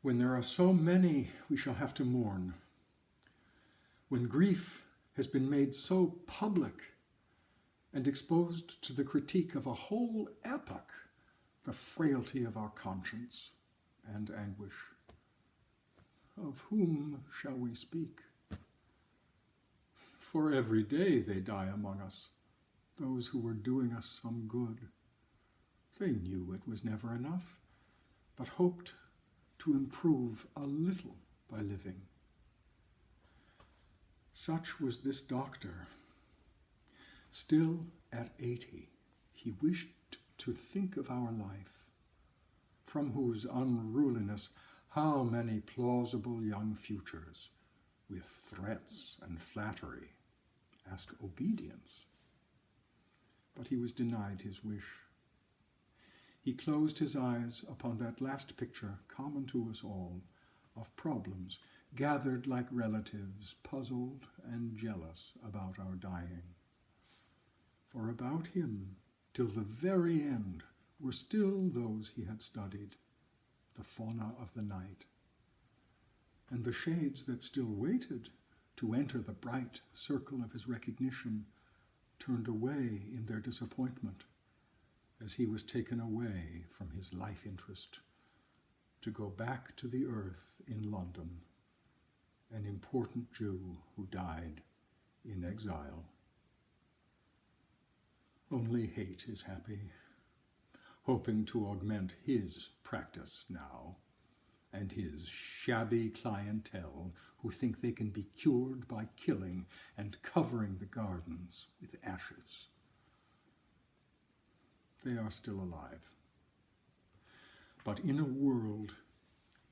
when there are so many we shall have to mourn, when grief has been made so public and exposed to the critique of a whole epoch, the frailty of our conscience and anguish. Of whom shall we speak? For every day they die among us, those who were doing us some good. They knew it was never enough, but hoped to improve a little by living. Such was this doctor. Still at 80, he wished to think of our life, from whose unruliness how many plausible young futures, with threats and flattery, ask obedience. But he was denied his wish. He closed his eyes upon that last picture, common to us all, of problems gathered like relatives, puzzled and jealous about our dying. For about him, till the very end, were still those he had studied, the fauna of the night, and the shades that still waited to enter the bright circle of his recognition turned away in their disappointment as he was taken away from his life interest to go back to the earth in London, an important Jew who died in exile. Only hate is happy, hoping to augment his practice now, and his shabby clientele who think they can be cured by killing and covering the gardens with ashes. They are still alive. But in a world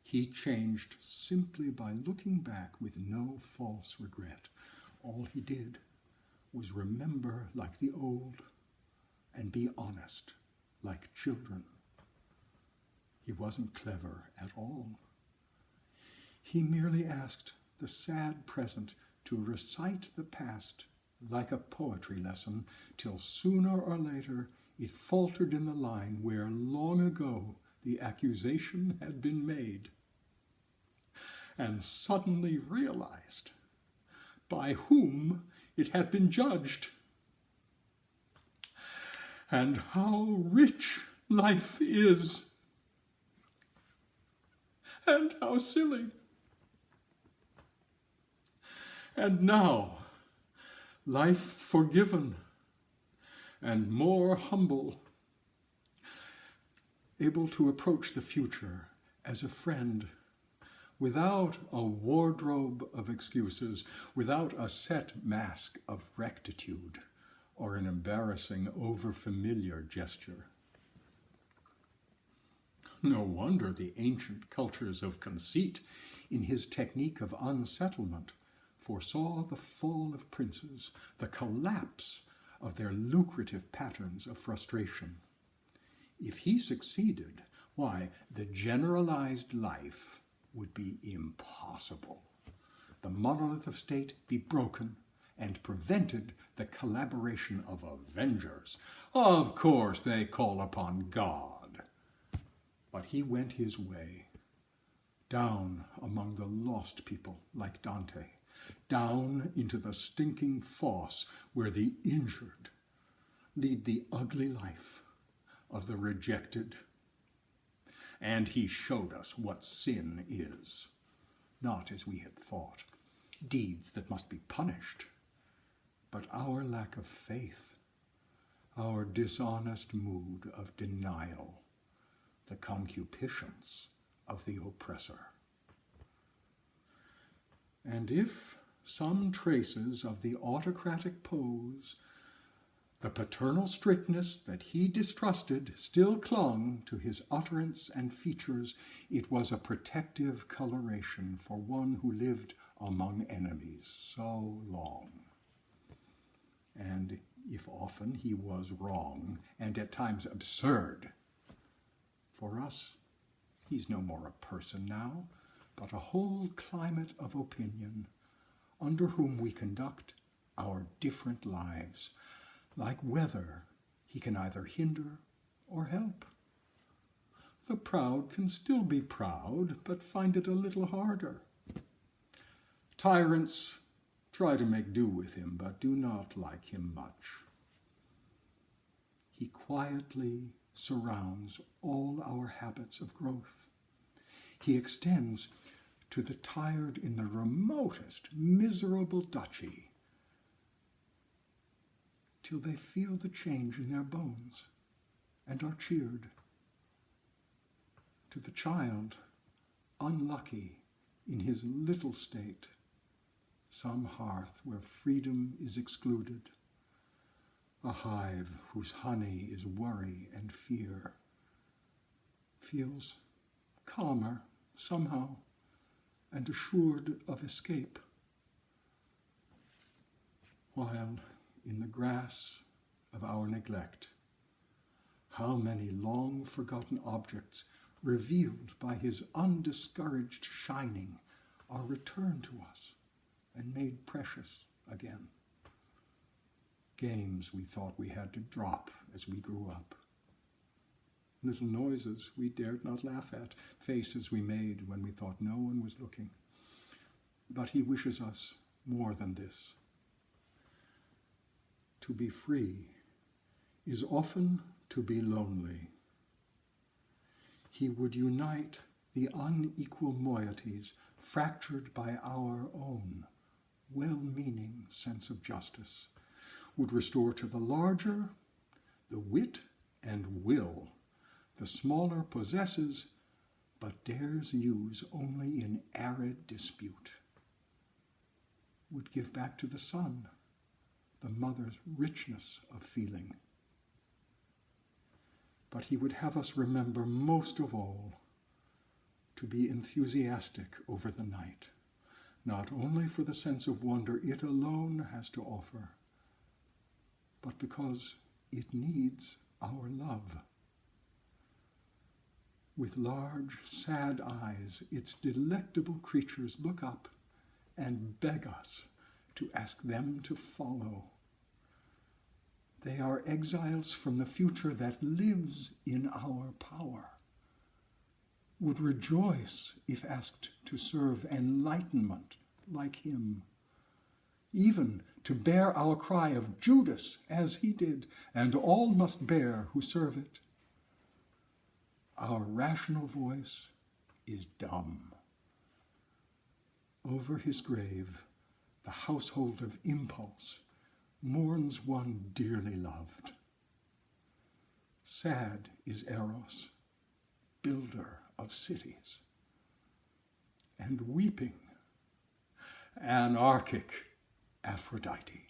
he changed simply by looking back with no false regret. All he did was remember like the old and be honest like children. He wasn't clever at all. He merely asked the sad present to recite the past like a poetry lesson till sooner or later it faltered in the line where long ago the accusation had been made, and suddenly realized by whom it had been judged, and how rich life is, and how silly. And now, life forgiven and more humble, able to approach the future as a friend, without a wardrobe of excuses, without a set mask of rectitude or an embarrassing, over-familiar gesture. No wonder the ancient cultures of conceit, in his technique of unsettlement, foresaw the fall of princes, the collapse of their lucrative patterns of frustration. If he succeeded, why, the generalized life would be impossible. The monolith of state be broken and prevented the collaboration of avengers. Of course they call upon God. But he went his way, down among the lost people like Dante, down into the stinking fosse where the injured lead the ugly life of the rejected. And he showed us what sin is, not as we had thought, deeds that must be punished, but our lack of faith, our dishonest mood of denial, the concupiscence of the oppressor. And if some traces of the autocratic pose, the paternal strictness that he distrusted, still clung to his utterance and features, it was a protective coloration for one who lived among enemies so long. And if often he was wrong, and at times absurd, for us, he's no more a person now, but a whole climate of opinion, under whom we conduct our different lives. Like weather, he can either hinder or help. The proud can still be proud, but find it a little harder. Tyrants try to make do with him, but do not like him much. He quietly surrounds all our habits of growth. He extends to the tired in the remotest miserable duchy till they feel the change in their bones and are cheered. To the child, unlucky in his little state, some hearth where freedom is excluded, a hive whose honey is worry and fear, feels calmer somehow and assured of escape, while in the grass of our neglect, how many long-forgotten objects revealed by his undiscouraged shining are returned to us and made precious again. Games we thought we had to drop as we grew up. Little noises we dared not laugh at, faces we made when we thought no one was looking. But he wishes us more than this. To be free is often to be lonely. He would unite the unequal moieties fractured by our own well-meaning sense of justice, would restore to the larger the wit and will the smaller possesses but dares use only in arid dispute, would give back to the son the mother's richness of feeling. But he would have us remember most of all to be enthusiastic over the night, not only for the sense of wonder it alone has to offer, but because it needs our love. With large, sad eyes, its delectable creatures look up and beg us to ask them to follow. They are exiles from the future that lives in our power, would rejoice if asked to serve enlightenment like him, even to bear our cry of Judas as he did, and all must bear who serve it. Our rational voice is dumb. Over his grave, the household of impulse mourns one dearly loved. Sad is Eros, builder of cities, and weeping, anarchic Aphrodite.